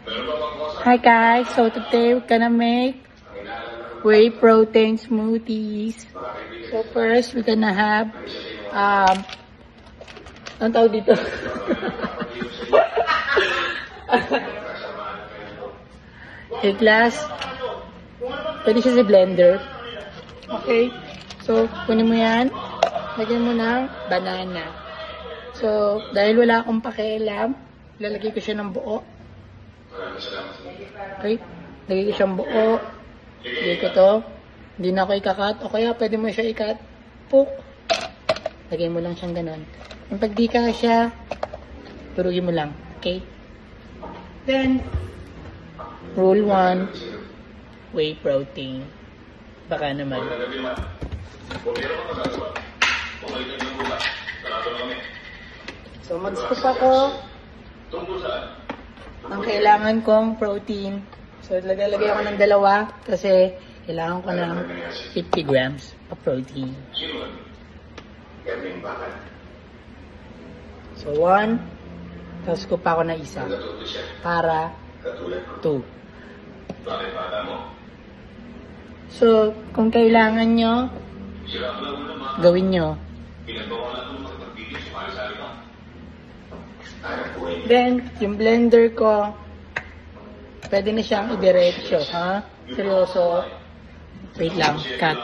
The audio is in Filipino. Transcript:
Hi guys, so today we're gonna make whey protein smoothies. So first, we're gonna have, anong tawag dito? A glass. Pwede siya sa blender. Okay. So, kunin mo yan. Lagyan mo ng banana. So, dahil wala akong pakialam, lalagay ko siya ng buo. Okay. Lagay ko siyang buo. Lagay ko to. Hindi na ako ikakat. O kaya, pwede mo siya ikat. Puk. Lagay mo lang siyang ganon. Yung pag di ka siya, turugin mo lang. Okay. Then, rule 1, whey protein. Baka naman. So, mag-scoop ako ng kailangan kong protein. So, lalagay ako ng 2 kasi kailangan ko ng 50 grams of protein. So, 1. Tapos scoop ako na 1 para 2. So, kung kailangan nyo, gawin nyo. Then, yung blender ko, pwede na siyang idiretso, ha? Seryoso. Wait lang, cut.